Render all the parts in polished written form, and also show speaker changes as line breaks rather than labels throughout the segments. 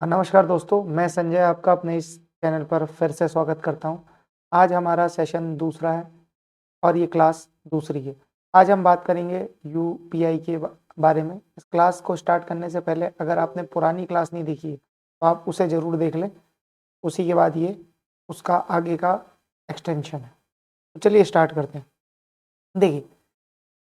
नमस्कार दोस्तों, मैं संजय आपका अपने इस चैनल पर फिर से स्वागत करता हूं। आज हमारा सेशन दूसरा है और ये क्लास दूसरी है। आज हम बात करेंगे यूपीआई के बारे में। इस क्लास को स्टार्ट करने से पहले अगर आपने पुरानी क्लास नहीं देखी है तो आप उसे ज़रूर देख लें। उसी के बाद ये उसका आगे का एक्सटेंशन है। तो चलिए स्टार्ट करते हैं। देखिए,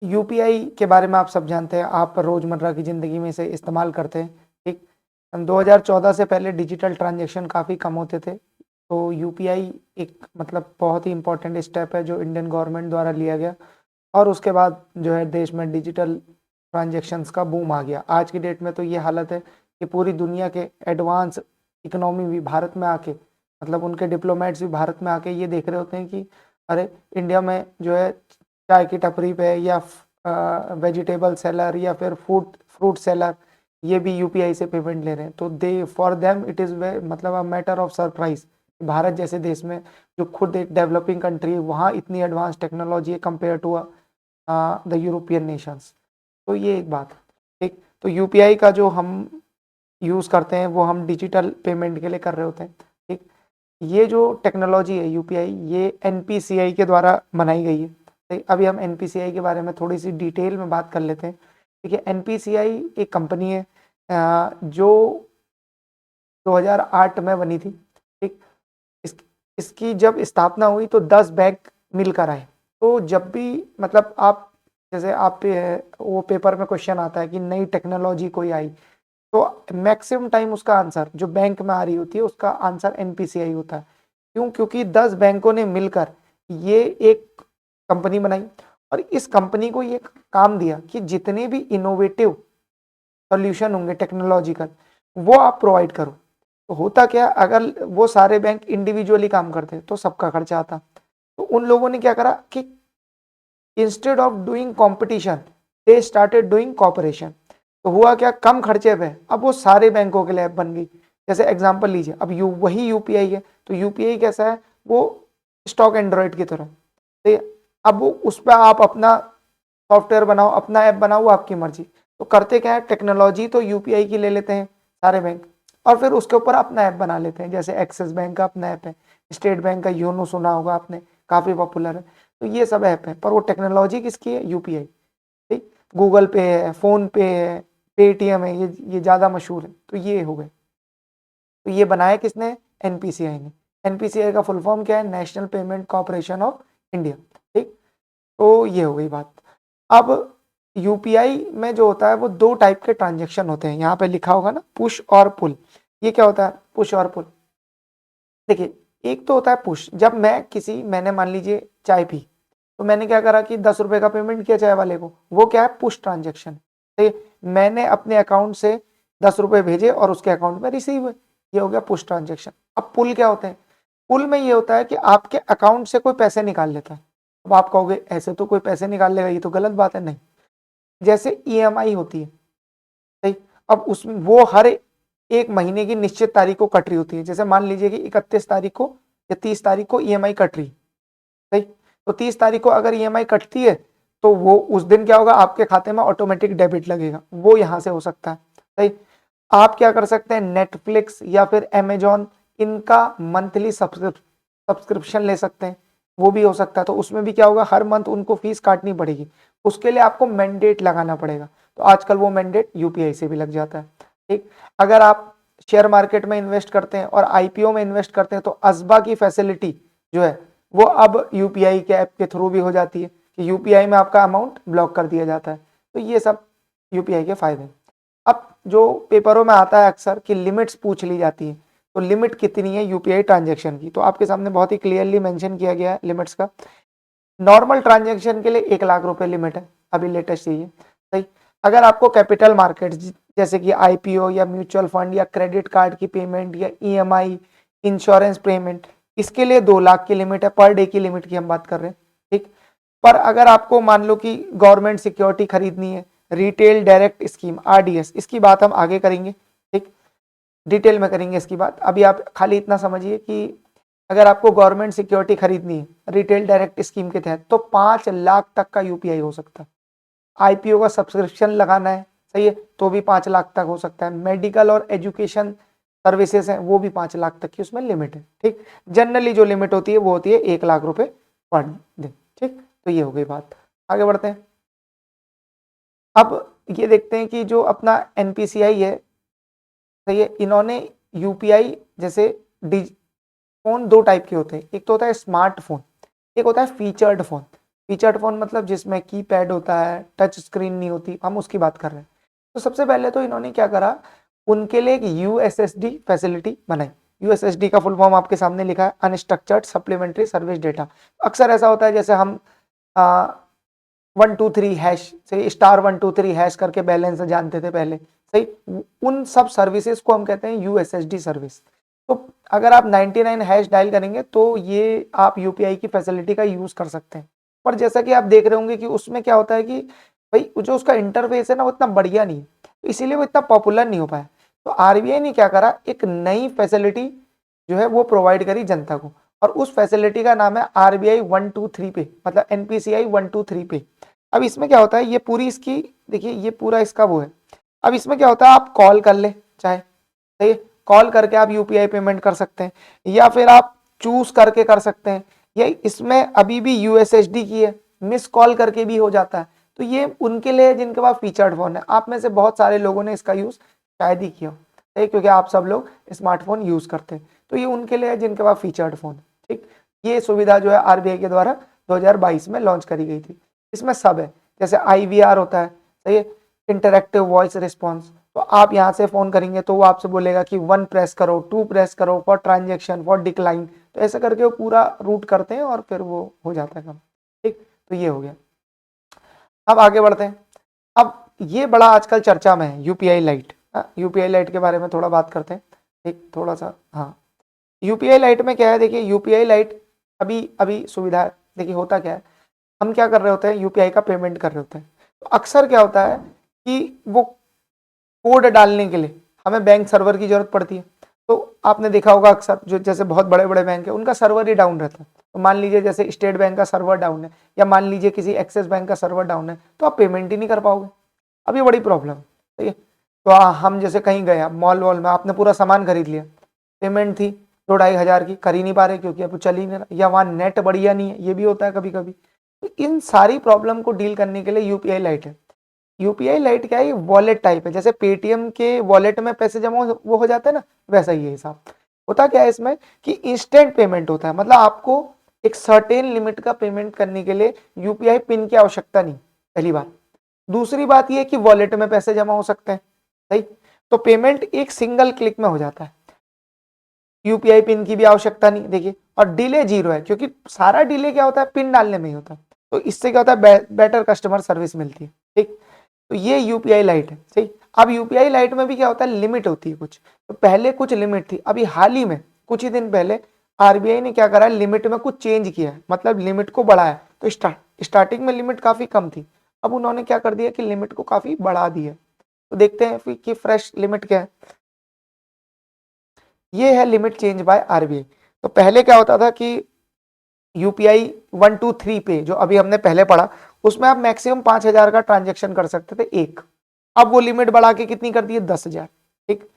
यूपीआई के बारे में आप सब जानते हैं, आप रोज़मर्रा की ज़िंदगी में इसे इस्तेमाल करते हैं, ठीक। 2014 से पहले डिजिटल ट्रांजैक्शन काफ़ी कम होते थे, तो यूपीआई एक मतलब बहुत ही इम्पोर्टेंट स्टेप है जो इंडियन गवर्नमेंट द्वारा लिया गया और उसके बाद जो है देश में डिजिटल ट्रांजैक्शंस का बूम आ गया। आज की डेट में तो ये हालत है कि पूरी दुनिया के एडवांस इकोनॉमी भी भारत में आके मतलब उनके डिप्लोमेट्स भी भारत में आके ये देख रहे होते हैं कि अरे इंडिया में जो है चाय की टपरी पे या वेजिटेबल सेलर या फिर फ्रूट सेलर ये भी यूपीआई से पेमेंट ले रहे हैं। तो दे फॉर देम इट इज़ मतलब a matter of surprise. Bharat जैसे देश में जो खुद एक डेवलपिंग कंट्री है वहाँ इतनी एडवांस टेक्नोलॉजी है compare to the European nations. तो ये एक बात है, ठीक। तो यूपीआई का जो हम यूज़ करते हैं वो हम डिजिटल पेमेंट के लिए कर रहे होते हैं, ठीक। ये जो टेक्नोलॉजी है यूपीआई ये एनपीसीआई के द्वारा बनाई गई है। ठीक, अभी हम एनपीसीआई के बारे में थोड़ी सी डिटेल में बात कर लेते हैं। ठीक है, एनपीसीआई एक कंपनी है जो 2008 में बनी थी, ठीक। इस, इसकी जब स्थापना हुई तो 10 बैंक मिलकर आए। तो जब भी मतलब आप जैसे आप वो पेपर में क्वेश्चन आता है कि नई टेक्नोलॉजी कोई आई तो मैक्सिमम टाइम उसका आंसर जो बैंक में आ रही होती है उसका आंसर एनपीसीआई होता है। क्यों? क्योंकि 10 बैंकों ने मिलकर ये एक कंपनी बनाई और इस कंपनी को ये काम दिया कि जितने भी इनोवेटिव सॉल्यूशन होंगे टेक्नोलॉजिकल वो आप प्रोवाइड करो। तो होता क्या, अगर वो सारे बैंक इंडिविजुअली काम करते तो सबका खर्चा आता। तो उन लोगों ने क्या करा कि instead of doing competition they started doing cooperation. तो हुआ क्या, कम खर्चे पे अब वो सारे बैंकों के लिए ऐप बन गई। जैसे एग्जांपल लीजिए, अब वही यूपीआई है। तो यूपीआई कैसा है, वो स्टॉक एंड्रॉइड की तरह। तो अब वो उस पर आप अपना सॉफ्टवेयर बनाओ, अपना ऐप बनाओ, वो आपकी मर्जी। तो करते क्या है, टेक्नोलॉजी तो यूपीआई की ले लेते हैं सारे बैंक और फिर उसके ऊपर अपना ऐप बना लेते हैं। जैसे एक्सिस बैंक का अपना ऐप है, स्टेट बैंक का योनो सुना होगा आपने, काफी पॉपुलर है। तो ये सब ऐप है पर वो टेक्नोलॉजी किसकी है, यूपीआई। ठीक, गूगल पे है, फोन पे है, पेटीएम है, ये ज्यादा मशहूर है। तो ये हो गए। तो ये बनाया किसने, एनपीसीआई ने। एनपीसीआई का फुल फॉर्म क्या है, national payment corporation of India. ठीक, तो ये हो गई बात। अब यूपीआई में जो होता है वो दो टाइप के ट्रांजेक्शन होते हैं, यहाँ पे लिखा होगा ना पुश और पुल। ये क्या होता है, पुश और पुल। देखिए, एक तो होता है पुश, जब मैंने मान लीजिए चाय पी तो मैंने क्या करा कि 10 रुपए का पेमेंट किया चाय वाले को, वो क्या है, पुश ट्रांजेक्शन। मैंने अपने अकाउंट से 10 रुपए भेजे और उसके अकाउंट में रिसीव हुए, ये हो गया पुश ट्रांजेक्शन। अब पुल क्या होते हैं, पुल में ये होता है कि आपके अकाउंट से कोई पैसे निकाल लेता है। अब आप कहोगे ऐसे तो कोई पैसे निकाल लेगा, ये तो गलत बात है। नहीं, जैसे ईएमआई होती है, सही। अब उसमें वो हर एक महीने की निश्चित तारीख को कट रही होती है। जैसे मान लीजिए कि 31 तारीख को या 30 तारीख को ईएमआई कट रही, सही। तो 30 तारीख को अगर ईएमआई कटती है तो वो उस दिन क्या होगा, आपके खाते में ऑटोमेटिक डेबिट लगेगा, वो यहां से हो सकता है, सही। आप क्या कर सकते हैं, नेटफ्लिक्स या फिर अमेजॉन, इनका मंथली सब्सक्रिप्शन ले सकते हैं, वो भी हो सकता है। तो उसमें भी क्या होगा, हर मंथ उनको फीस काटनी पड़ेगी, उसके लिए आपको मैंडेट लगाना पड़ेगा। तो आजकल वो मैंडेट यूपीआई से भी लग जाता है, ठीक। अगर आप शेयर मार्केट में इन्वेस्ट करते हैं और आईपीओ में इन्वेस्ट करते हैं तो असबा की फैसिलिटी जो है वो अब यूपीआई के ऐप के थ्रू भी हो जाती है कि यूपीआई में आपका अमाउंट ब्लॉक कर दिया जाता है। तो ये सब यूपीआई के फायदे। अब जो पेपरों में आता है अक्सर कि लिमिट्स पूछ ली जाती है, तो लिमिट कितनी है यूपीआई ट्रांजैक्शन की, तो आपके सामने बहुत ही क्लियरली मेंशन किया गया है लिमिट्स का। नॉर्मल ट्रांजैक्शन के लिए 1 लाख रुपए लिमिट है, अभी लेटेस्ट चाहिए, सही। अगर आपको कैपिटल मार्केट जैसे कि आईपीओ या म्यूचुअल फंड या क्रेडिट कार्ड की पेमेंट या ईएमआई, इंश्योरेंस पेमेंट, इसके लिए 2 लाख की लिमिट है, पर डे की लिमिट की हम बात कर रहे हैं, ठीक। पर अगर आपको मान लो कि गवर्नमेंट सिक्योरिटी खरीदनी है, रिटेल डायरेक्ट स्कीम आरडीएस, इसकी बात हम आगे करेंगे, ठीक, डिटेल में करेंगे इसकी बात। अभी आप खाली इतना समझिए कि अगर आपको गवर्नमेंट सिक्योरिटी खरीदनी है रिटेल डायरेक्ट स्कीम के तहत तो 5 लाख तक का यूपीआई हो सकता है। आईपीओ का सब्सक्रिप्शन लगाना है, सही है, तो भी 5 लाख तक हो सकता है। मेडिकल और एजुकेशन सर्विसेज हैं वो भी 5 लाख तक की उसमें लिमिट है। ठीक, जनरली जो लिमिट होती है वो होती है 1 लाख रुपए पर दिन। ठीक, तो ये हो गई बात। आगे बढ़ते हैं। अब ये देखते हैं कि जो अपना एनपीसीआई है, सही है, इन्होंने यूपीआई जैसे फोन 2 टाइप के होते हैं, एक तो होता है स्मार्टफोन, एक होता है फीचर्ड फोन। फीचर्ड फोन मतलब जिसमें कीपैड होता है, टच स्क्रीन नहीं होती, हम उसकी बात कर रहे हैं। तो सबसे पहले तो इन्होंने क्या करा, उनके लिए एक यूएसएसडी फैसिलिटी बनाई। यूएसएसडी का फुल फॉर्म आपके सामने लिखा है, अनस्ट्रक्चर्ड सप्लीमेंट्री सर्विस डेटा। अक्सर ऐसा होता है जैसे हम 123 हैश से *123# करके बैलेंस जानते थे पहले, सही, उन सब सर्विसेज को हम कहते हैं यूएसएसडी सर्विस। तो अगर आप 99 हैश डायल करेंगे तो ये आप यूपीआई की फैसिलिटी का यूज कर सकते हैं। पर जैसा कि आप देख रहे होंगे कि उसमें क्या होता है कि भाई जो उसका इंटरफेस है ना वो इतना बढ़िया नहीं है, तो इसीलिए वो इतना पॉपुलर नहीं हो पाया। तो आरबीआई ने क्या करा, एक नई फैसिलिटी जो है वो प्रोवाइड करी जनता को, और उस फैसिलिटी का नाम है आरबीआई 123 पे, मतलब एनपीसीआई 123 पे। अब इसमें क्या होता है, ये पूरी इसकी देखिए, ये पूरा इसका वो है। अब इसमें क्या होता है, आप कॉल कर ले चाहे, सही, कॉल करके आप यूपीआई पेमेंट कर सकते हैं, या फिर आप चूज करके कर सकते हैं, या इसमें अभी भी यूएसएसडी की है, मिस कॉल करके भी हो जाता है। तो ये उनके लिए जिनके पास फीचर्ड फोन है। आप में से बहुत सारे लोगों ने इसका यूज शायद ही किया हो, सही, क्योंकि आप सब लोग स्मार्टफोन यूज करते हैं। तो ये उनके लिए है जिनके पास फीचर्ड फोन। ठीक, ये सुविधा जो है आरबीआई के द्वारा 2022 में लॉन्च करी गई थी। इसमें सब है, जैसे आईवीआर होता है, सही है, इंटरैक्टिव वॉइस रिस्पॉन्स। तो आप यहाँ से फोन करेंगे तो वो आपसे बोलेगा कि 1 प्रेस करो, 2 प्रेस करो फॉर ट्रांजेक्शन, फॉर डिक्लाइन। तो ऐसा करके वो पूरा रूट करते हैं और फिर वो हो जाता है काम। ठीक, तो ये हो गया। अब आगे बढ़ते हैं। अब ये बड़ा आजकल चर्चा में है यूपीआई लाइट। यूपीआई लाइट के बारे में थोड़ा बात करते हैं, एक थोड़ा सा। हाँ, यूपीआई लाइट में क्या है, देखिए यूपीआई लाइट अभी अभी सुविधा है। देखिए होता क्या है, हम क्या कर रहे होते हैं, यूपीआई का पेमेंट कर रहे होते हैं। तो अक्सर क्या होता है कि वो कोड डालने के लिए हमें बैंक सर्वर की जरूरत पड़ती है। तो आपने देखा होगा अक्सर जो जैसे बहुत बड़े बड़े बैंक है उनका सर्वर ही डाउन रहता है। तो मान लीजिए जैसे स्टेट बैंक का सर्वर डाउन है, या मान लीजिए किसी एक्सिस बैंक का सर्वर डाउन है, तो आप पेमेंट ही नहीं कर पाओगे। अब ये बड़ी प्रॉब्लम है, ठीक है। तो हम जैसे कहीं गए, मॉल वॉल में आपने पूरा सामान खरीद लिया, पेमेंट थी 2-2.5 हज़ार की, कर ही नहीं पा रहे क्योंकि अब चल ही नहीं रहा, या वहाँ नेट बढ़िया नहीं है, ये भी होता है कभी कभी। तो इन सारी प्रॉब्लम को डील करने के लिए यूपीआई लाइट है। यूपीआई लाइट क्या है, वॉलेट टाइप है, जैसे पेटीएम के वॉलेट में पैसे जमा वो हो जाते हैं ना, वैसा ही है हिसाब। होता क्या है इसमें कि इंस्टेंट पेमेंट होता है, मतलब आपको एक सर्टेन लिमिट का पेमेंट करने के लिए यूपीआई पिन की आवश्यकता नहीं, पहली बात। दूसरी बात यह कि वॉलेट में पैसे जमा हो सकते हैं, सही। तो पेमेंट एक सिंगल क्लिक में हो जाता है, यूपीआई पिन की भी आवश्यकता नहीं, देखिए। और डिले 0 है, क्योंकि सारा डिले क्या होता है, पिन डालने में ही होता है। तो इससे क्या होता है, बेटर कस्टमर सर्विस मिलती है। ठीक, तो ये यूपीआई लाइट है, सही। अब यूपीआई लाइट में भी क्या होता है, लिमिट होती है कुछ। तो पहले कुछ लिमिट थी, अभी हाल ही में कुछ ही दिन पहले आरबीआई ने क्या करा है, लिमिट में कुछ चेंज किया है, मतलब लिमिट को बढ़ाया। तो स्टार्टिंग में लिमिट काफी कम थी, अब उन्होंने क्या कर दिया कि लिमिट को काफी बढ़ा दिया। तो देखते हैं कि फ्रेश लिमिट क्या है। ये है लिमिट चेंज बाय आरबीआई। तो पहले क्या होता था कि यूपीआई 123 पे जो अभी हमने पहले पढ़ा, उसमें आप मैक्सिमम 5,000 का ट्रांजेक्शन कर सकते थे एक। अब वो लिमिट बढ़ा के कितनी कर दी है, 10,000। ठीक,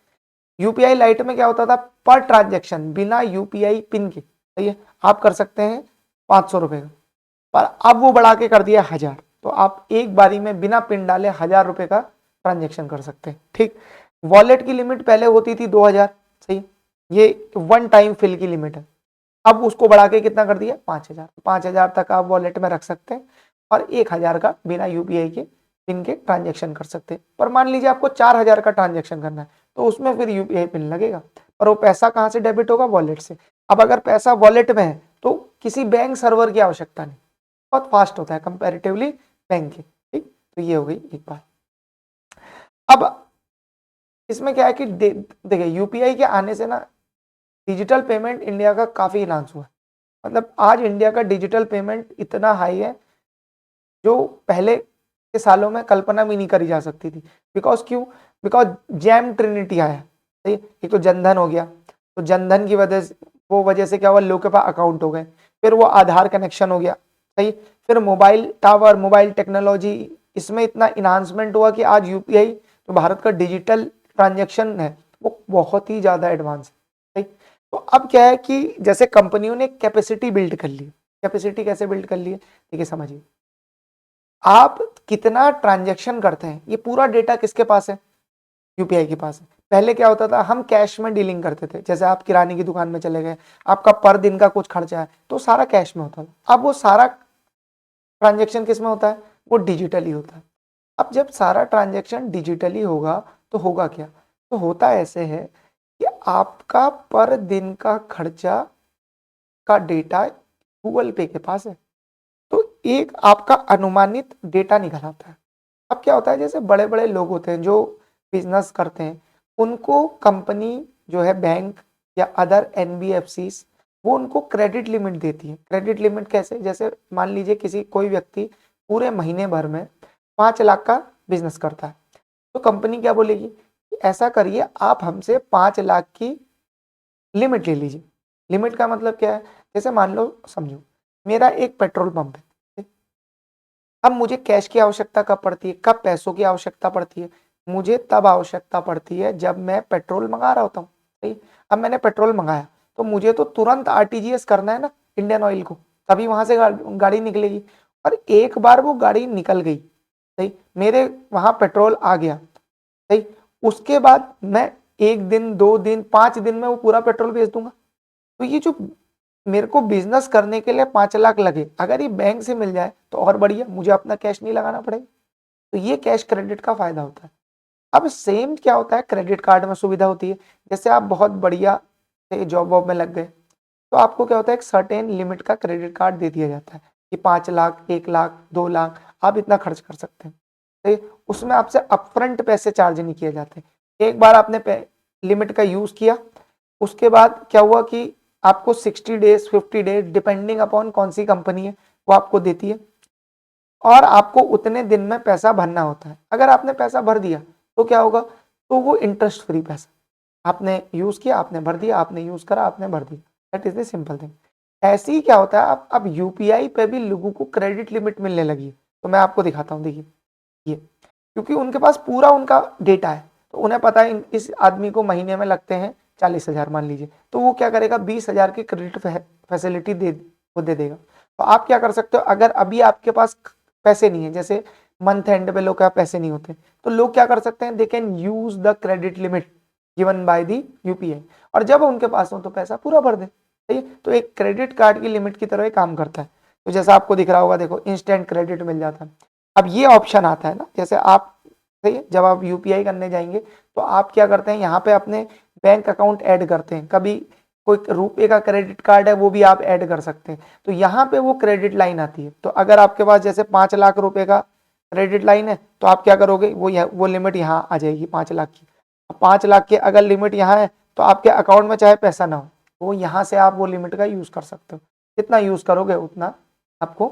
यूपीआई लाइट में क्या होता था, पर ट्रांजेक्शन बिना यूपीआई पिन के, सही है, आप कर सकते हैं 500 रुपए का। पर अब वो बढ़ा के कर दिया 1,000। तो आप एक बारी में बिना पिन डाले 1,000 रुपए का ट्रांजेक्शन कर सकते हैं। ठीक, वॉलेट की लिमिट पहले होती थी 2,000, सही, ये वन टाइम फिल की लिमिट है। अब उसको बढ़ा के कितना कर दिया, 5,000। 5,000 तक आप वॉलेट में रख सकते हैं, और 1,000 का बिना यूपीआई के पिन के ट्रांजेक्शन कर सकते हैं। पर मान लीजिए आपको 4,000 का ट्रांजेक्शन करना है, तो उसमें फिर यूपीआई पिन लगेगा, और वो पैसा कहाँ से डेबिट होगा, वॉलेट से। अब अगर पैसा वॉलेट में है तो किसी बैंक सर्वर की आवश्यकता नहीं, बहुत फास्ट होता है कंपैरेटिवली बैंक के। ठीक, तो ये हो गई एक बात। अब इसमें क्या है कि देखिए यूपीआई के आने से ना डिजिटल पेमेंट इंडिया का काफी इन्हांस हुआ है। मतलब आज इंडिया का डिजिटल पेमेंट इतना हाई है जो पहले के सालों में कल्पना भी नहीं करी जा सकती थी। बिकॉज क्यों, बिकॉज जैम ट्रिनिटी आया, सही। एक तो जनधन हो गया, तो जनधन की वजह से क्या हुआ, लोगों के पास अकाउंट हो गए। फिर वो आधार कनेक्शन हो गया, सही। फिर मोबाइल टावर, मोबाइल टेक्नोलॉजी, इसमें इतना इन्हांसमेंट हुआ कि आज यूपीआई जो भारत का डिजिटल ट्रांजेक्शन है वो बहुत ही ज़्यादा एडवांस है। ठीक, तो अब क्या है कि जैसे कंपनियों ने कैपेसिटी बिल्ड कर ली। कैपेसिटी कैसे बिल्ड कर ली है, देखिए समझिए, आप कितना ट्रांजैक्शन करते हैं ये पूरा डेटा किसके पास है, यूपीआई के पास है। पहले क्या होता था, हम कैश में डीलिंग करते थे, जैसे आप किराने की दुकान में चले गए, आपका पर दिन का कुछ खर्चा है तो सारा कैश में होता था। अब वो सारा ट्रांजैक्शन किस में होता है, वो डिजिटली होता है। अब जब सारा ट्रांजैक्शन डिजिटली होगा तो होगा क्या, तो होता ऐसे है कि आपका पर दिन का खर्चा का डेटा गूगल पे के पास है, तो एक आपका अनुमानित डेटा निकल आता है। अब क्या होता है, जैसे बड़े बड़े लोग होते हैं जो बिजनेस करते हैं, उनको कंपनी जो है बैंक या अदर एनबीएफसी वो उनको क्रेडिट लिमिट देती है। क्रेडिट लिमिट कैसे, जैसे मान लीजिए किसी कोई व्यक्ति पूरे महीने भर में 5 लाख का बिजनेस करता है, तो कंपनी क्या बोलेगी, ऐसा करिए आप हमसे 5 लाख की लिमिट ले लीजिए। लिमिट का मतलब क्या है, जैसे मान लो समझो मेरा एक पेट्रोल पंप है, अब मुझे कैश की आवश्यकता कब पड़ती है, कब पैसों की आवश्यकता पड़ती है, मुझे तब आवश्यकता पड़ती है जब मैं पेट्रोल मंगा रहा होता हूँ। सही, अब मैंने पेट्रोल मंगाया तो मुझे तो तुरंत आरटीजीएस करना है ना इंडियन ऑयल को, तभी वहां से गाड़ी निकलेगी। और एक बार वो गाड़ी निकल गई, सही, मेरे वहां पेट्रोल आ गया, सही, उसके बाद मैं 1 दिन 2 दिन 5 दिन में वो पूरा पेट्रोल बेच दूंगा। तो ये जो मेरे को बिजनेस करने के लिए 5 लाख लगे, अगर ये बैंक से मिल जाए तो और बढ़िया, मुझे अपना कैश नहीं लगाना पड़ेगा। तो ये कैश क्रेडिट का फायदा होता है। अब सेम क्या होता है, क्रेडिट कार्ड में सुविधा होती है, जैसे आप बहुत बढ़िया जॉब वॉब में लग गए तो आपको क्या होता है, एक सर्टेन लिमिट का क्रेडिट कार्ड दे दिया जाता है कि 5 लाख 1 लाख 2 लाख आप इतना खर्च कर सकते हैं। तो उसमें आपसे अपफ्रंट पैसे चार्ज नहीं किए जाते। एक बार आपने लिमिट का यूज किया, उसके बाद क्या हुआ कि आपको 60 डेज 50 डेज डिपेंडिंग अपॉन कौन सी कंपनी है वो आपको देती है, और आपको उतने दिन में पैसा भरना होता है। अगर आपने पैसा भर दिया तो क्या होगा, तो वो इंटरेस्ट फ्री पैसा, आपने यूज किया आपने भर दिया, आपने यूज करा आपने भर दिया, that is the simple thing. ऐसे ही क्या होता है, अब यूपीआई पे भी लोगों को क्रेडिट लिमिट मिलने लगी है। तो मैं आपको दिखाता हूँ, देखिए ये, क्योंकि उनके पास पूरा उनका डेटा है, तो उन्हें पता है इस आदमी को महीने में लगते हैं 40,000 मान लीजिए, तो वो क्या करेगा 20,000 की क्रेडिट फैसिलिटी वो दे देगा। तो आप क्या कर सकते हो, अगर अभी आपके पास पैसे नहीं है, जैसे मंथ एंड पे लोग का पैसे नहीं होते, तो लोग क्या कर सकते हैं, they can use the credit limit given by the UPI, और जब उनके पास हो तो पैसा पूरा भर दे। सही है, तो एक क्रेडिट कार्ड की लिमिट की तरह काम करता है। तो जैसा आपको दिख रहा होगा, देखो इंस्टेंट क्रेडिट मिल जाता है। अब ये ऑप्शन आता है ना, जैसे आप, सही है, जब आप यूपीआई करने जाएंगे तो आप क्या करते हैं, यहाँ पे अपने बैंक अकाउंट ऐड करते हैं, कभी कोई रुपए का क्रेडिट कार्ड है वो भी आप ऐड कर सकते हैं, तो यहाँ पे वो क्रेडिट लाइन आती है। तो अगर आपके पास जैसे 5 लाख रुपए का क्रेडिट लाइन है तो आप क्या करोगे, वो लिमिट यहाँ आ जाएगी 5 लाख की। 5 लाख की अगर लिमिट यहाँ है तो आपके अकाउंट में चाहे पैसा ना हो, वो यहाँ से आप वो लिमिट का यूज कर सकते हो। जितना यूज करोगे उतना आपको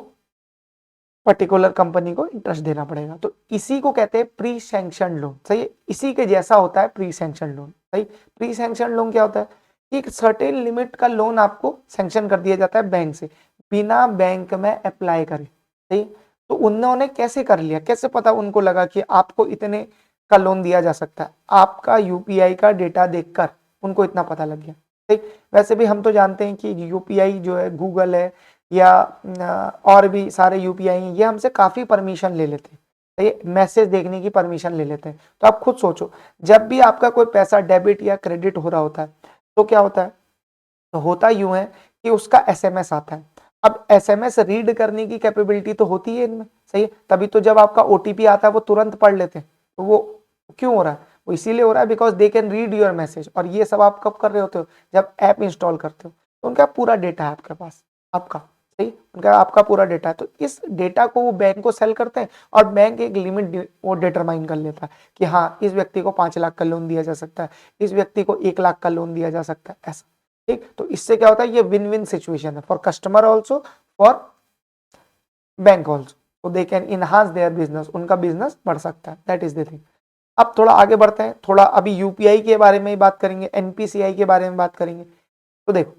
पर्टिकुलर कंपनी को इंटरेस्ट देना पड़ेगा। तो इसी को कहते हैं प्री सैंक्शन लोन। सही, इसी के जैसा होता है प्री सैंक्शन लोन। सही, प्री सैंक्शन लोन क्या होता है, एक सर्टेन लिमिट का लोन आपको सैंक्शन कर दिया जाता है बैंक से, बिना बैंक में अप्लाई करे। सही, तो उन्होंने कैसे कर लिया, कैसे पता उनको लगा कि आपको इतने का लोन दिया जा सकता है, आपका यूपीआई का डेटा देखकर उनको इतना पता लग गया। ठीक, वैसे भी हम तो जानते हैं कि यूपीआई जो है गूगल है या और भी सारे यूपीआई हैं, ये हमसे काफ़ी परमिशन ले लेते हैं, ये मैसेज देखने की परमिशन ले लेते हैं। तो आप खुद सोचो, जब भी आपका कोई पैसा डेबिट या क्रेडिट हो रहा होता है तो क्या होता है, तो होता यूं है कि उसका एसएमएस आता है। अब एसएमएस रीड करने की कैपेबिलिटी तो होती है इनमें, सही है, तभी तो जब आपका ओटीपी आता है वो तुरंत पढ़ लेते हैं। तो वो क्यों हो रहा है, वो इसीलिए हो रहा है because they can read your message. और ये सब आप कब कर रहे होते हो, जब ऐप इंस्टॉल करते हो, तो उनका पूरा डेटा है आपके पास, आपका, सही, उनका आपका पूरा डेटा है। तो इस डेटा को वो बैंक को सेल करते हैं और बैंक एक लिमिट वो डिटरमाइन कर लेता है कि हाँ इस व्यक्ति को 5 लाख का लोन दिया जा सकता है, इस व्यक्ति को 1 लाख का लोन दिया जा सकता है, ऐसा। ठीक, तो इससे क्या होता है, ये विन विन सिचुएशन है for customer also, for bank also, तो they can enhance their business, उनका बिजनेस बढ़ सकता है, दैट इज द थिंग। अब थोड़ा आगे बढ़ते हैं, थोड़ा अभी यूपीआई के बारे में ही बात करेंगे, एनपीसीआई के बारे में बात करेंगे। तो देखो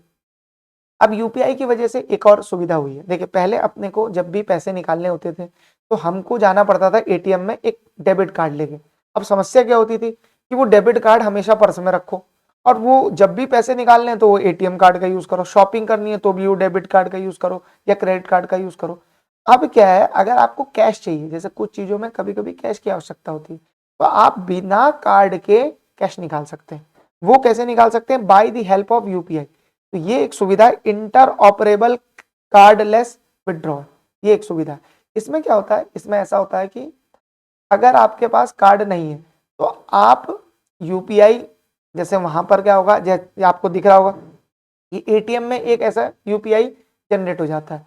अब यूपीआई की वजह से एक और सुविधा हुई है। देखिए पहले अपने को जब भी पैसे निकालने होते थे तो हमको जाना पड़ता था एटीएम में एक डेबिट कार्ड लेके। अब समस्या क्या होती थी, कि वो डेबिट कार्ड हमेशा पर्स में रखो, और वो जब भी पैसे निकालने हैं तो वो एटीएम कार्ड का यूज करो, शॉपिंग करनी है तो भी वो डेबिट कार्ड का यूज करो या क्रेडिट कार्ड का यूज करो। अब क्या है, अगर आपको कैश चाहिए, जैसे कुछ चीजों में कभी कभी कैश की आवश्यकता होती है, तो आप बिना कार्ड के कैश निकाल सकते हैं। वो कैसे निकाल सकते हैं? By the help of UPI. तो ये एक सुविधा है, इंटर ऑपरेबल कार्डलेस विड्रॉल, ये एक सुविधा है। इसमें क्या होता है, इसमें ऐसा होता है कि अगर आपके पास कार्ड नहीं है तो आप यूपीआई, जैसे वहां पर क्या होगा, जैसे आपको दिख रहा होगा कि एटीएम में एक ऐसा यूपीआई जनरेट हो जाता है।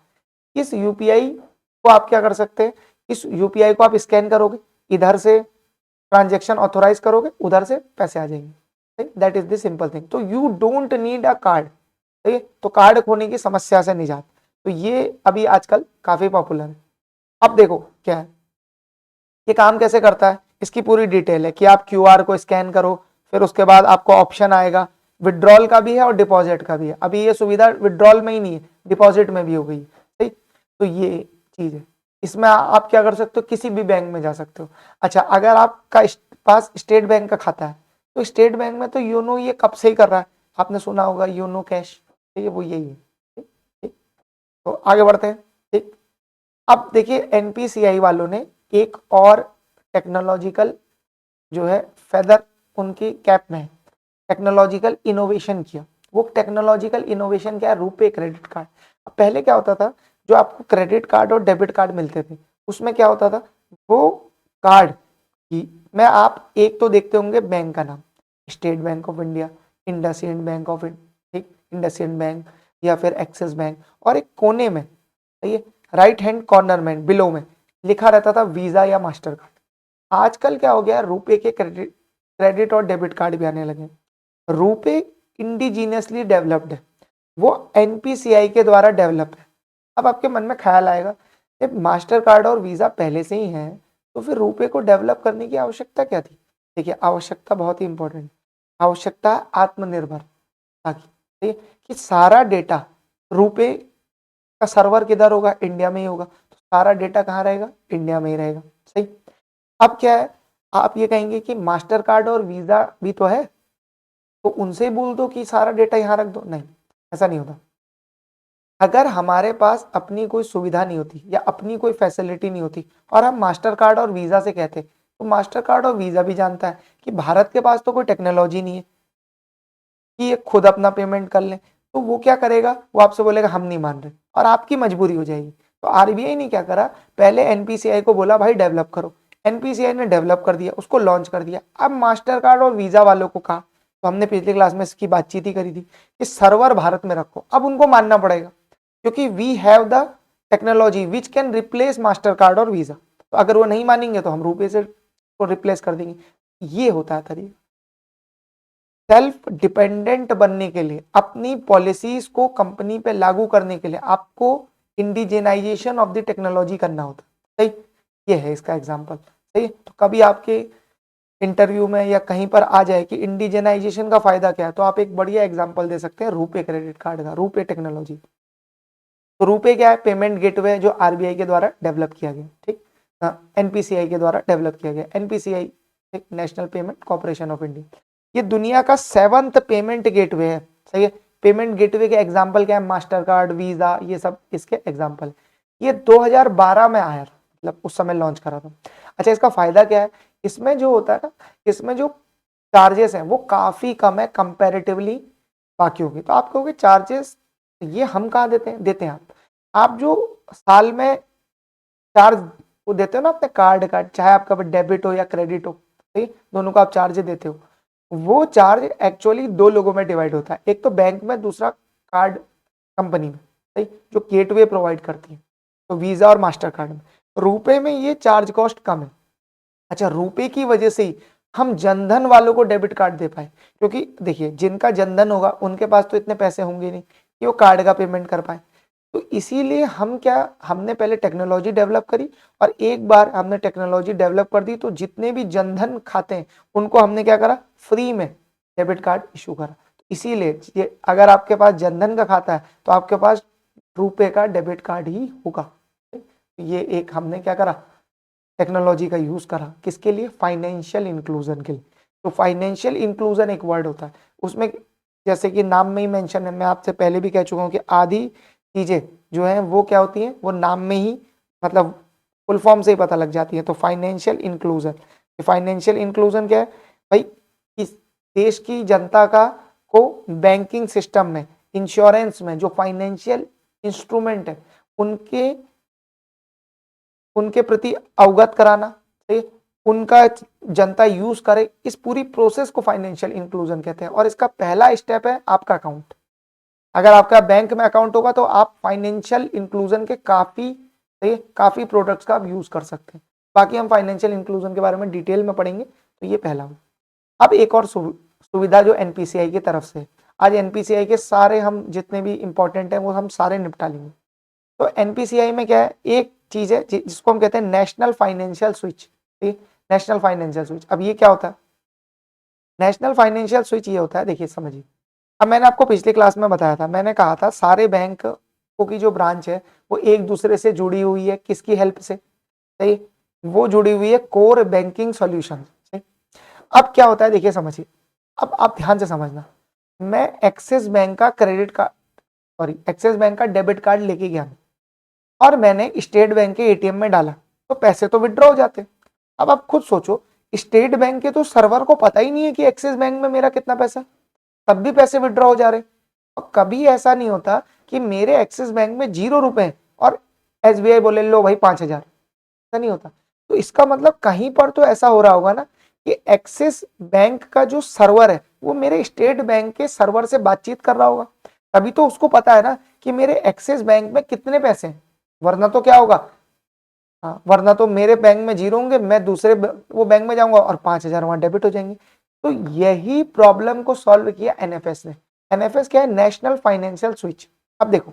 इस यूपीआई को आप क्या कर सकते हैं, इस यूपीआई को आप स्कैन करोगे, इधर से ट्रांजेक्शन ऑथोराइज करोगे, उधर से पैसे आ जाएंगे। That is the simple thing. तो you don't need a card, ठीक है, तो कार्ड खोने की समस्या से निजात। तो ये अभी आजकल काफी पॉपुलर है। अब देखो क्या है, ये काम कैसे करता है, इसकी पूरी डिटेल है कि आप क्यूआर को स्कैन करो, फिर उसके बाद आपको ऑप्शन आएगा, विड्रॉल का भी है और डिपॉजिट का भी है। अभी ये सुविधा विड्रॉल में ही नहीं है, डिपॉजिट में भी हो गई, ठीक। तो ये चीज है, इसमें आप क्या कर सकते हो, किसी भी बैंक में जा सकते हो। अच्छा, अगर आपका पास स्टेट बैंक का खाता है, तो स्टेट बैंक में तो योनो ये कब से ही कर रहा है, आपने सुना होगा योनो कैश, ठीक है, वो यही है, ठीक, ठीक। तो आगे बढ़ते हैं, ठीक। अब देखिए एनपीसीआई वालों ने एक और टेक्नोलॉजिकल जो है फेदर उनकी कैप में है, टेक्नोलॉजिकल इनोवेशन किया। वो टेक्नोलॉजिकल इनोवेशन क्या है, रुपे क्रेडिट कार्ड। अब पहले क्या होता था, जो आपको क्रेडिट कार्ड और डेबिट कार्ड मिलते थे, उसमें क्या होता था, वो कार्ड की में आप एक तो देखते होंगे बैंक का नाम, state bank of India, IndusInd bank of, ठीक, इंडसइंड बैंक या फिर एक्सिस बैंक, और एक कोने में, सही है, राइट हैंड कॉर्नर में बिलो में लिखा रहता था वीजा या मास्टर कार्ड। आजकल क्या हो गया, रुपए के क्रेडिट और डेबिट कार्ड भी आने लगे। रुपे इंडिजीनियसली डेवलप्ड है, वो एनपीसीआई के द्वारा डेवलप है। अब आपके मन में ख्याल आएगा, जब मास्टर कार्ड और वीजा पहले से ही है, तो फिर रुपए को डेवलप करने की आवश्यकता क्या थी? देखिए आवश्यकता बहुत ही इंपॉर्टेंट, आवश्यकता आत्मनिर्भरता की, ठीक है, कि सारा डेटा रुपए का सर्वर किधर होगा, इंडिया में ही होगा, तो सारा डेटा कहाँ रहेगा, इंडिया में ही रहेगा, सही। अब क्या है, आप ये कहेंगे कि मास्टर कार्ड और वीजा भी तो है, तो उनसे बोल दो कि सारा डेटा यहाँ रख दो, नहीं, ऐसा नहीं होता। अगर हमारे पास अपनी कोई सुविधा नहीं होती या अपनी कोई फैसिलिटी नहीं होती और हम मास्टर कार्ड और वीजा से कहते, तो मास्टर कार्ड और वीजा भी जानता है कि भारत के पास तो कोई टेक्नोलॉजी नहीं है कि ये खुद अपना पेमेंट कर ले, तो वो क्या करेगा, वो आपसे बोलेगा हम नहीं मान रहे, और आपकी मजबूरी हो जाएगी। तो आरबीआई ने क्या करा, पहले एनपीसीआई को बोला भाई डेवलप करो, एनपीसीआई ने डेवलप कर दिया, उसको लॉन्च कर दिया। अब मास्टर कार्ड और वीजा वालों को कहा, तो हमने पिछली क्लास में इसकी बातचीत ही करी थी कि सर्वर भारत में रखो, अब उनको मानना पड़ेगा क्योंकि we have the technology which can replace Mastercard और वीजा। तो अगर वो नहीं मानेंगे तो हम रुपए से को रिप्लेस कर देंगे। ये होता है तरीका। सेल्फ डिपेंडेंट बनने के लिए, अपनी पॉलिसीज को कंपनी पे लागू करने के लिए आपको इंडिजेनाइजेशन ऑफ द टेक्नोलॉजी करना होता है, सही। ये है इसका एग्जांपल, सही। तो कभी आपके इंटरव्यू में या कहीं पर आ जाए कि इंडिजेनाइजेशन का फायदा क्या है, तो आप एक बढ़िया एग्जांपल दे सकते हैं रुपे क्रेडिट कार्ड का, रुपे टेक्नोलॉजी। तो रुपे क्या है, पेमेंट गेटवे जो आरबीआई के द्वारा डेवलप किया गया, ठीक, एनपीसीआई के द्वारा डेवलप किया गया। NPCI national payment corporation of India, ये दुनिया का 7th पेमेंट गेटवे है, सही है। पेमेंट गेटवे के एग्जांपल क्या है, मास्टर कार्ड, वीजा, ये सब इसके एग्जांपल। ये 2012 में आया, मतलब उस समय लॉन्च करा था। अच्छा, इसका फायदा क्या है, इसमें जो होता है ना, इसमें जो चार्जेस हैं वो काफी कम है कंपैरेटिवली बाकियों की। तो आप कहोगे चार्जेस ये हम कहाँ देते हैं आप जो साल में चार्ज वो देते हो ना अपने कार्ड का, चाहे आपका डेबिट हो या क्रेडिट हो, ठीक, दोनों का आप चार्ज देते हो, वो चार्ज एक्चुअली दो लोगों में डिवाइड होता है, एक तो बैंक में, दूसरा कार्ड कंपनी में, सही, जो गेटवे प्रोवाइड करती है, तो वीजा और मास्टर कार्ड में। रुपए में ये चार्ज कॉस्ट कम है। अच्छा, रुपए की वजह से ही हम जनधन वालों को डेबिट कार्ड दे पाए, क्योंकि देखिए जिनका जनधन होगा उनके पास तो इतने पैसे होंगे नहीं कि वो कार्ड का पेमेंट कर पाए। तो इसीलिए हमने पहले टेक्नोलॉजी डेवलप करी, और एक बार हमने टेक्नोलॉजी डेवलप कर दी तो जितने भी जनधन खाते हैं उनको हमने क्या करा, फ्री में डेबिट कार्ड इशू करा। तो इसीलिए अगर आपके पास जनधन का खाता है तो आपके पास रुपए का डेबिट कार्ड ही होगा। ये एक हमने क्या करा, टेक्नोलॉजी का यूज करा, किसके लिए, फाइनेंशियल इंक्लूजन के लिए। तो फाइनेंशियल इंक्लूजन एक वर्ड होता है, उसमें जैसे कि नाम में ही मेंशन है, मैं आपसे पहले भी कह चुका हूँ कि आधी चीजें जो है वो क्या होती हैं, वो नाम में ही मतलब फुल फॉर्म से ही पता लग जाती है। तो फाइनेंशियल इंक्लूजन, फाइनेंशियल इंक्लूजन क्या है भाई, इस देश की जनता का को बैंकिंग सिस्टम में, इंश्योरेंस में जो फाइनेंशियल इंस्ट्रूमेंट है उनके उनके प्रति अवगत कराना, ठीक, उनका जनता यूज करे, इस पूरी प्रोसेस को फाइनेंशियल इंक्लूजन कहते हैं। और इसका पहला स्टेप है आपका अकाउंट। अगर आपका बैंक में अकाउंट होगा तो आप फाइनेंशियल इंक्लूजन के काफी प्रोडक्ट्स का आप यूज कर सकते हैं। बाकी हम फाइनेंशियल इंक्लूजन के बारे में डिटेल में पढ़ेंगे, तो ये पहला हो। अब एक और सुविधा जो एनपीसीआई की तरफ से, आज एनपीसीआई के सारे हम जितने भी इंपॉर्टेंट हैं वो हम सारे निपटा लेंगे। तो एनपीसीआई में क्या है, एक चीज है जिसको हम कहते हैं national financial switch, national financial switch. अब ये क्या होता है, नेशनल फाइनेंशियल स्विच ये होता है, देखिए समझिए। अब मैंने आपको पिछली क्लास में बताया था, मैंने कहा था सारे बैंक की जो ब्रांच है वो एक दूसरे से जुड़ी हुई है, किसकी हेल्प से, सही, वो जुड़ी हुई है कोर बैंकिंग सॉल्यूशन। अब क्या होता है देखिए समझिए, अब आप ध्यान से समझना, मैं एक्सिस बैंक का credit card, sorry axis bank का डेबिट कार्ड लेके गया और मैंने स्टेट बैंक के एटीएम में डाला, तो पैसे तो विड्रॉ हो जाते। अब आप खुद सोचो, स्टेट बैंक के तो सर्वर को पता ही नहीं है कि एक्सिस बैंक में मेरा कितना पैसा, तब भी पैसे विड्रॉ हो जा रहे। और कभी ऐसा नहीं होता कि मेरे एक्सिस बैंक में 0 रुपए और एसबीआई बोले लो भाई 5,000, ऐसा नहीं होता। तो इसका मतलब कहीं पर तो ऐसा हो रहा होगा ना कि एक्सिस बैंक का जो सर्वर है वो मेरे स्टेट बैंक के सर्वर से बातचीत कर रहा होगा, तभी तो उसको पता है ना कि मेरे एक्सिस बैंक में कितने पैसे हैं। वरना तो क्या होगा, हाँ, वरना तो मेरे बैंक में 0 होंगे, मैं दूसरे वो बैंक में जाऊंगा और 5,000 वहां डेबिट हो जाएंगे। तो यही प्रॉब्लम को सॉल्व किया एनएफएस ने। एनएफएस क्या है, नेशनल फाइनेंशियल स्विच। अब देखो,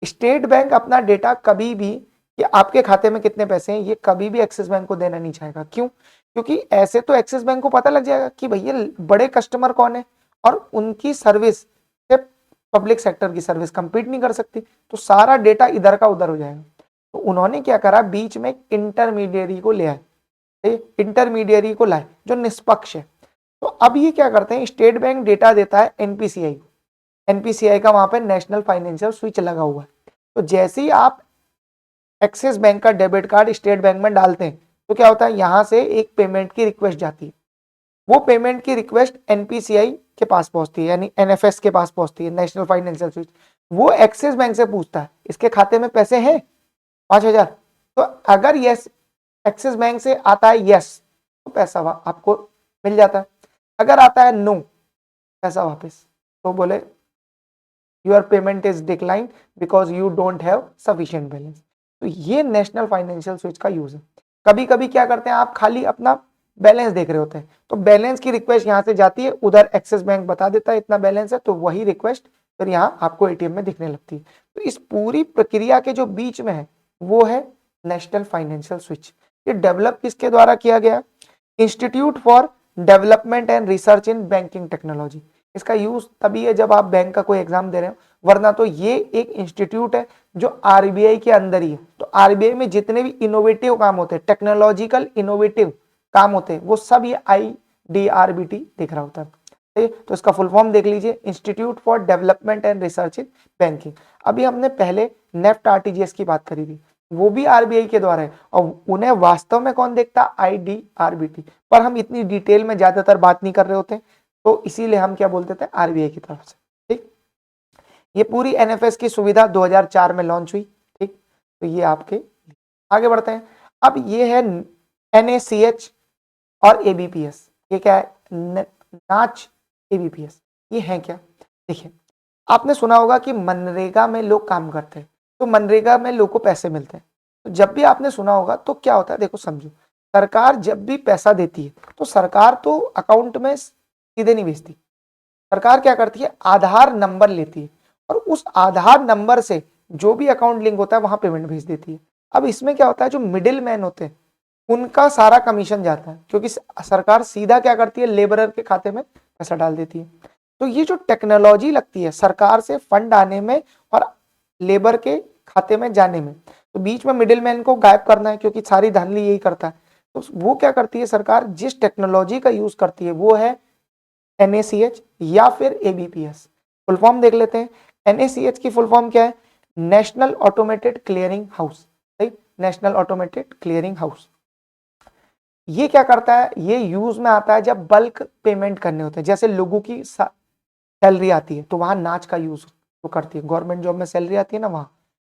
स्टेट बैंक अपना डेटा कभी भी कि आपके खाते में कितने पैसे हैं ये कभी भी एक्सिस बैंक को देना नहीं चाहेगा। क्यों, क्योंकि ऐसे तो एक्सिस बैंक को पता लग जाएगा कि भैया बड़े कस्टमर कौन है और उनकी सर्विस से पब्लिक सेक्टर की सर्विस कंपीट नहीं कर सकती, तो सारा डेटा इधर का उधर हो जाएगा। तो उन्होंने क्या करा, बीच में इंटरमीडियरी को ले आए, इंटरमीडियरी को लाए जो निष्पक्ष है। तो अब ये क्या करते हैं, स्टेट बैंक डेटा देता है एनपीसीआई, एनपीसीआई का वहां पे नेशनल फाइनेंशियल स्विच लगा हुआ है। तो जैसे ही आप एक्सिस बैंक का डेबिट कार्ड स्टेट बैंक में डालते हैं तो क्या होता है, यहां से एक पेमेंट की रिक्वेस्ट जाती है, वो पेमेंट की रिक्वेस्ट एनपीसीआई के पास पहुंचती है, यानी एनएफएस के पास पहुंचती है, नेशनल फाइनेंशियल स्विच। वो एक्सिस बैंक से पूछता है इसके खाते में पैसे हैं 5,000, तो अगर यस एक्सिस बैंक से आता है यस तो पैसा आपको मिल जाता है, अगर आता है नो पैसा वापस, तो बोले your payment is decline because you don't have sufficient balance. तो ये नेशनल फाइनेंशियल स्विच का यूज है। कभी कभी क्या करते हैं, आप खाली अपना बैलेंस देख रहे होते हैं तो बैलेंस की रिक्वेस्ट यहां से जाती है, उधर एक्सिस बैंक बता देता है इतना बैलेंस है, तो वही रिक्वेस्ट फिर यहाँ आपको एटीएम में दिखने लगती है। तो इस पूरी प्रक्रिया के जो बीच में है वो है नेशनल फाइनेंशियल स्विच। ये डेवलप किसके द्वारा किया गया, institute for development and research in banking technology. इसका यूज तभी है जब आप बैंक का कोई एग्जाम दे रहे हो, वरना तो ये एक इंस्टीट्यूट है जो आरबीआई के अंदर ही है। तो आरबीआई में जितने भी इनोवेटिव काम होते हैं, टेक्नोलॉजिकल इनोवेटिव काम होते हैं, वो सब ये IDRBT देख रहा होता है। तो इसका फुल फॉर्म देख लीजिए, institute for development and research in banking. अभी हमने पहले नेफ्ट आरटीजीएस की बात करी थी, वो भी आरबीआई के द्वारा है, और उन्हें वास्तव में कौन देखता, IDRBT। पर हम इतनी डिटेल में ज्यादातर बात नहीं कर रहे होते, तो इसीलिए हम क्या बोलते थे, आरबीआई की तरफ से। ठीक, ये पूरी एनएफएस की सुविधा 2004 में लॉन्च हुई। ठीक, तो ये आपके आगे बढ़ते हैं। अब ये है NACH और ABPS। ये क्या है, नाच ABPS, ये है क्या, देखिए आपने सुना होगा कि मनरेगा में लोग काम करते हैं, तो मनरेगा में लोगों को पैसे मिलते हैं। तो जब भी आपने सुना होगा तो क्या होता है, देखो समझो, सरकार जब भी पैसा देती है तो सरकार तो अकाउंट में सीधे नहीं भेजती, सरकार क्या करती है, आधार नंबर लेती है और उस आधार नंबर से जो भी अकाउंट लिंक होता है वहां पेमेंट भेज देती है। अब इसमें क्या होता है, जो मिडिल मैन होते हैं उनका सारा कमीशन जाता है, क्योंकि सरकार सीधा क्या करती है, लेबरर के खाते में पैसा डाल देती है। तो ये जो टेक्नोलॉजी लगती है सरकार से फंड आने में और लेबर के खाते में जाने में, तो बीच में मिडिल मैन को गायब करना है, क्योंकि सारी धांधली यही करता है। तो वो क्या करती है सरकार, जिस टेक्नोलॉजी का यूज करती है वो है NaCH या फिर ABPS। फुल फॉर्म देख लेते हैं। NaCH की फुल फॉर्म क्या है? नेशनल ऑटोमेटेड क्लियरिंग हाउस, सही, नेशनल ऑटोमेटेड क्लियरिंग हाउस। ये क्या करता है? ये यूज में आता है जब बल्क पेमेंट करने होते हैं, जैसे लोगों की सैलरी आती है तो वहां नाच का यूज तो करती है, गवर्नमेंट जॉब में सैलरी आती है ना वहां,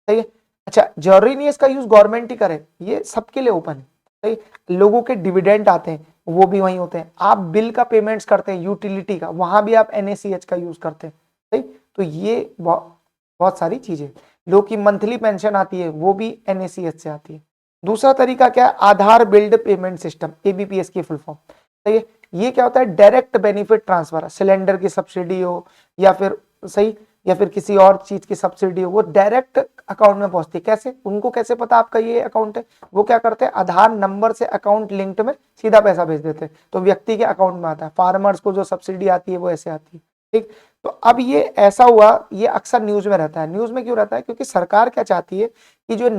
सही है। अच्छा, जरूरी नहीं है इसका यूज गवर्नमेंट ही करे, ये सबके लिए ओपन है, सही। लोगों के डिविडेंड आते हैं वो भी वहीं होते हैं, आप बिल का पेमेंट्स करते हैं यूटिलिटी का, वहां भी आप NaCH का यूज करते हैं, सही। तो ये बहुत सारी चीजें, लोग की मंथली पेंशन आती है वो भी NaCH से आती है। दूसरा तरीका क्या है? आधार बिल्ड पेमेंट सिस्टम, ABPS की फुल फॉर्म, सही है। ये क्या होता है? डायरेक्ट बेनिफिट ट्रांसफर, सिलेंडर की सब्सिडी हो या फिर, सही, या फिर किसी और चीज की सब्सिडी हो, वो डायरेक्ट अकाउंट में पहुंचती है। कैसे? उनको कैसे पता आपका ये अकाउंट है? वो क्या करते हैं, आधार नंबर से अकाउंट लिंक्ड में सीधा पैसा भेज देते हैं, तो व्यक्ति के अकाउंट में आता है। फार्मर्स को जो सब्सिडी आती है वो ऐसे आती है, ठीक। तो अब ये ऐसा हुआ, ये अक्सर न्यूज में रहता है। न्यूज में क्यों रहता है? क्योंकि सरकार क्या चाहती है कि जो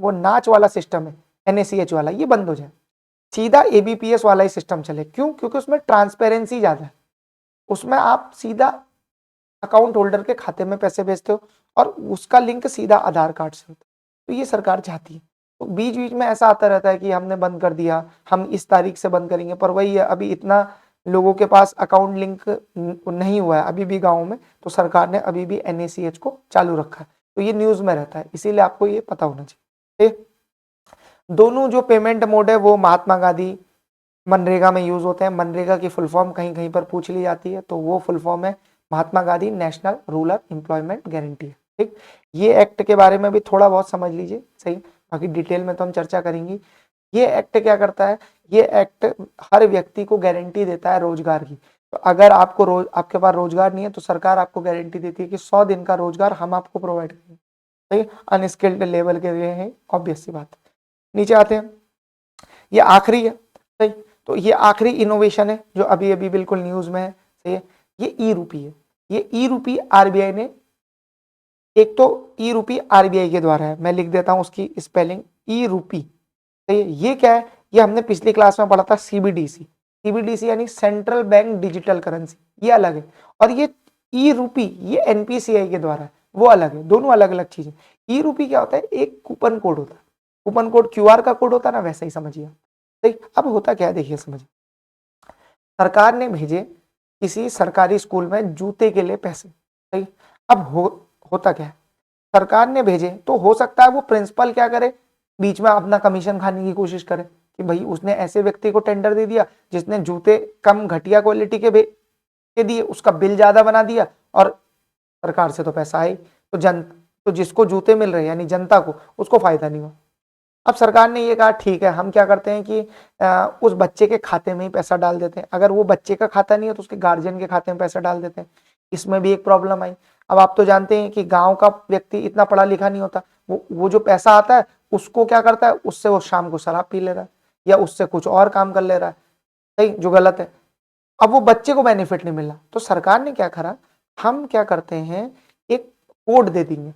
वो नाच वाला सिस्टम है NaCH वाला, ये बंद हो जाए, सीधा ABPS वाला ही सिस्टम चले। क्यों? क्योंकि उसमें ट्रांसपेरेंसी ज्यादा है, उसमें आप सीधा अकाउंट होल्डर के खाते में पैसे भेजते हो और उसका लिंक सीधा आधार कार्ड से होता है। तो ये सरकार चाहती है। तो बीच बीच में ऐसा आता रहता है कि हमने बंद कर दिया, हम इस तारीख से बंद करेंगे, पर वही है, अभी इतना लोगों के पास अकाउंट लिंक नहीं हुआ है अभी भी गाँव में, तो सरकार ने अभी भी NaCH को चालू रखा है। तो ये न्यूज में रहता है, इसीलिए आपको ये पता होना चाहिए। दोनों जो पेमेंट मोड है वो महात्मा गांधी मनरेगा में यूज होते हैं। मनरेगा की फुल फॉर्म कहीं कहीं पर पूछ ली जाती है, तो वो फुल फॉर्म है Mahatma Gandhi national rural employment guarantee, ठीक। ये एक्ट के बारे में भी थोड़ा बहुत समझ लीजिए, सही, बाकी डिटेल में तो हम चर्चा करेंगे। ये एक्ट क्या करता है? ये एक्ट हर व्यक्ति को गारंटी देता है रोजगार की। तो अगर आपके पास रोजगार नहीं है तो सरकार आपको गारंटी देती है कि 100 दिन का रोजगार हम आपको प्रोवाइड करेंगे, सही। अनस्किल्ड लेवल के लिए है, ऑब्वियस सी बात। नीचे आते हैं, ये आखिरी है, सही। तो ये आखिरी इनोवेशन है जो अभी अभी बिल्कुल न्यूज में है, सही है। ये ई रूपी है। ये ई रूपी RBI ने, एक तो ई रूपी RBI के द्वारा है, मैं लिख देता हूं उसकी स्पेलिंग, ई रूपी, सही है। ये क्या है? ये हमने पिछली क्लास में पढ़ा था, CBDC यानी सेंट्रल बैंक डिजिटल करेंसी, ये अलग है। और ये ई रूपी, ये NPCI के द्वारा है, वो अलग है, दोनों अलग अलग चीजें। ई रूपी क्या होता है? एक कूपन कोड होता है, कूपन कोड QR का कोड होता है ना, वैसा ही समझिए, सही। अब होता क्या है देखिए, समझिए, सरकार ने भेजे किसी सरकारी स्कूल में जूते के लिए पैसे, सही। अब होता क्या है, सरकार ने भेजे तो हो सकता है वो प्रिंसिपल क्या करे, बीच में अपना कमीशन खाने की कोशिश करे कि भाई उसने ऐसे व्यक्ति को टेंडर दे दिया जिसने जूते कम घटिया क्वालिटी के दिए, उसका बिल ज्यादा बना दिया और सरकार से तो पैसा आए, तो जिसको जूते मिल रहे यानी जनता को, उसको फायदा नहीं हुआ। अब सरकार ने ये कहा ठीक है, हम क्या करते हैं कि उस बच्चे के खाते में ही पैसा डाल देते हैं। अगर वो बच्चे का खाता नहीं है तो उसके गार्जियन के खाते में पैसा डाल देते हैं। इसमें भी एक प्रॉब्लम आई। अब आप तो जानते हैं कि गांव का व्यक्ति इतना पढ़ा लिखा नहीं होता, वो जो पैसा आता है उसको क्या करता है, उससे वो शाम को शराब पी ले रहा है या उससे कुछ और काम कर ले रहा है, सही, जो गलत है। अब वो बच्चे को बेनिफिट नहीं मिला, तो सरकार ने क्या करा, हम क्या करते हैं, एक कोड दे देंगे।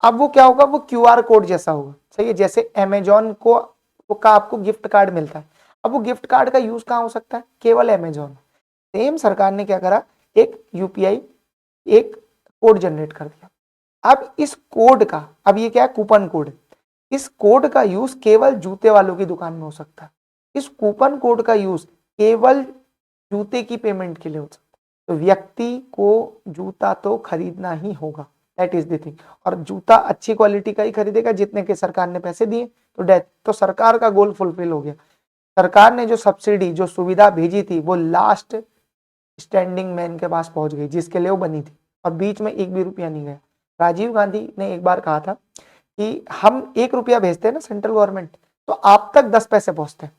अब वो क्या होगा, वो QR कोड जैसा होगा, सही है। जैसे अमेजोन का आपको गिफ्ट कार्ड मिलता है, अब वो गिफ्ट कार्ड का यूज कहाँ हो सकता है, केवल अमेजोन। सेम सरकार ने क्या करा, एक UPI, एक कोड जनरेट कर दिया। अब इस कोड का, अब ये क्या है, कूपन कोड, इस कोड का यूज केवल जूते वालों की दुकान में हो सकता है। इस कूपन कोड का यूज केवल जूते की पेमेंट के लिए हो सकता है। तो व्यक्ति को जूता तो खरीदना ही होगा, दैट इज द थिंग। और जूता अच्छी क्वालिटी का ही खरीदेगा जितने के सरकार ने पैसे दिए, तो सरकार का गोल फुलफिल हो गया। सरकार ने जो सब्सिडी, जो सुविधा भेजी थी, वो लास्ट स्टैंडिंग मैन के पास पहुंच गई जिसके लिए वो बनी थी, और बीच में एक भी रुपया नहीं गया। राजीव गांधी ने एक बार कहा था कि हम 1 रुपया भेजते हैं ना सेंट्रल गवर्नमेंट, तो आप तक 10 पैसे पहुंचते हैं।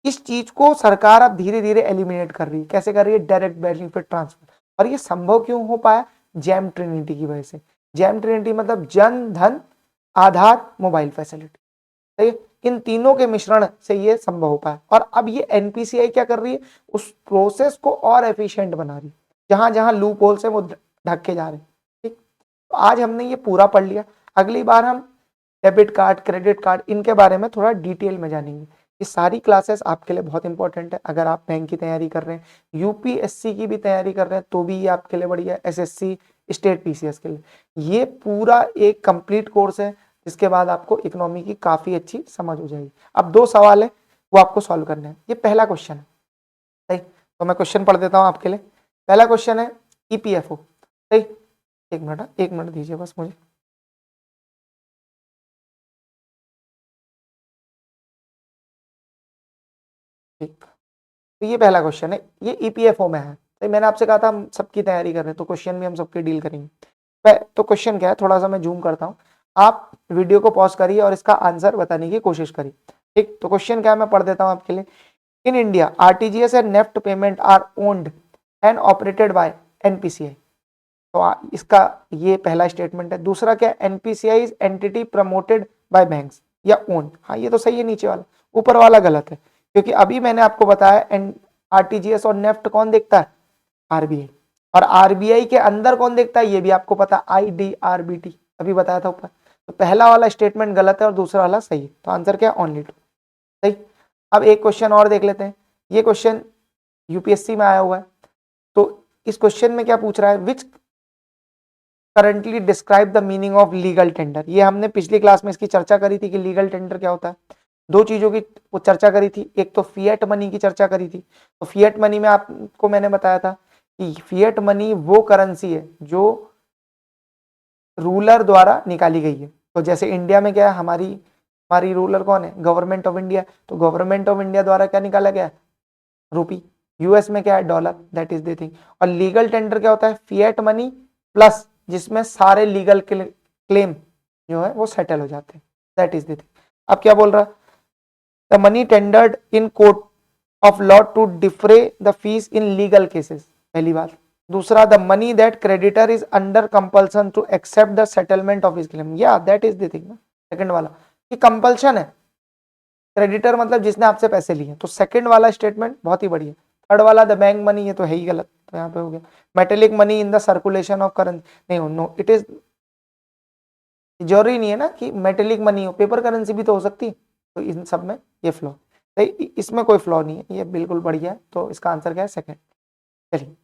इस चीज को सरकार अब धीरे धीरे एलिमिनेट कर रही है। कैसे कर रही है? Direct benefit transfer. और ये संभव क्यों हो पाया? जैम ट्रिनिटी की वजह से। जैम ट्रिनिटी मतलब जन धन आधार मोबाइल फैसिलिटी, सही। इन तीनों के मिश्रण से ये संभव हो पाया। और अब ये NPCI क्या कर रही है, उस प्रोसेस को और एफिशिएंट बना रही है। जहां जहां लूप होल्स है वो ढक के जा रहे हैं, ठीक। तो आज हमने ये पूरा पढ़ लिया। अगली बार हम डेबिट कार्ड, क्रेडिट कार्ड, इनके बारे में थोड़ा डिटेल में जानेंगे। ये सारी क्लासेस आपके लिए बहुत इंपॉर्टेंट है। अगर आप बैंक की तैयारी कर रहे हैं, यूपीएससी की भी तैयारी कर रहे हैं, तो भी ये आपके लिए बढ़िया है। एसएससी, स्टेट पीसीएस के लिए ये पूरा एक कंप्लीट कोर्स है, जिसके बाद आपको इकोनॉमी की काफी अच्छी समझ हो जाएगी। अब 2 सवाल है वो आपको सॉल्व करने हैं। ये पहला क्वेश्चन है, सही, तो मैं क्वेश्चन पढ़ देता हूं आपके लिए। पहला क्वेश्चन है ईपीएफओ, सही। एक मिनट दीजिए बस मुझे। ठीक, तो ये पहला क्वेश्चन है, ये ईपीएफओ में है। तो मैंने आपसे कहा था हम सबकी तैयारी कर रहे हैं, तो क्वेश्चन भी हम सबके डील करेंगे। तो क्वेश्चन क्या है, थोड़ा सा मैं जूम करता हूँ, आप वीडियो को पॉज करिए और इसका आंसर बताने की कोशिश करिए। ठीक, तो क्वेश्चन क्या है मैं पढ़ देता हूँ आपके लिए। In India RTGS and NEFT payment are owned and operated by NPCI. तो इसका ये पहला स्टेटमेंट है। दूसरा क्या, NPCI is entity promoted by banks या ओन्ड। हाँ ये तो सही है, नीचे वाला, ऊपर वाला गलत है, क्योंकि अभी मैंने आपको बताया आरटीजीएस और नेफ्ट कौन देखता है, आरबीआई, और आरबीआई के अंदर कौन देखता है ये भी आपको पता, आईडीआरबीटी, अभी बताया था ऊपर। तो पहला वाला स्टेटमेंट गलत है और दूसरा वाला सही है, तो आंसर क्या है, ओनली टू, सही। अब एक क्वेश्चन और देख लेते हैं, ये क्वेश्चन यूपीएससी में आया हुआ है। तो इस क्वेश्चन में क्या पूछ रहा है, which currently describe the meaning of legal tender. ये हमने पिछली क्लास में इसकी चर्चा करी थी कि लीगल टेंडर क्या होता है। 2 चीजों की वो चर्चा करी थी, एक तो फिएट मनी की चर्चा करी थी। तो फिएट मनी में आपको मैंने बताया था कि फिएट मनी वो करेंसी है जो रूलर द्वारा निकाली गई है। तो जैसे इंडिया में क्या है, हमारी रूलर कौन है, गवर्नमेंट ऑफ इंडिया। तो गवर्नमेंट ऑफ इंडिया द्वारा क्या निकाला गया, रूपी। यूएस में क्या है, dollar, that is the thing. और लीगल टेंडर क्या होता है, फिएट मनी प्लस जिसमें सारे लीगल क्लेम जो है वो सेटल हो जाते हैं, दैट इज द थिंग। अब क्या बोल रहा, the money tendered in court of law to defray the fees in legal cases, पहली बात। दूसरा, the money that creditor is under compulsion to accept the settlement of his claim, या that is the thing ना, second वाला कि compulsion है, creditor मतलब जिसने आपसे पैसे लिए। तो सेकंड वाला स्टेटमेंट बहुत ही बढ़िया। थर्ड वाला द बैंक मनी, ये तो है ही गलत, तो यहाँ पे हो गया। Metallic money in the circulation of currency, नहीं हो, नो इट इज, जरूरी नहीं है ना कि मेटेलिक मनी हो, पेपर करेंसी भी तो हो सकती। तो इन सब में ये फ्लॉ, तो इसमें कोई फ्लॉ नहीं है, ये बिल्कुल बढ़िया है। तो इसका आंसर क्या है, सेकंड। चलिए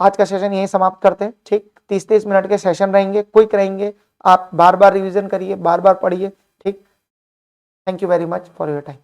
आज का सेशन यही समाप्त करते हैं। ठीक, 30-30 मिनट के सेशन रहेंगे, क्विक रहेंगे, आप बार बार रिवीजन करिए, बार बार पढ़िए। ठीक, thank you very much for your time.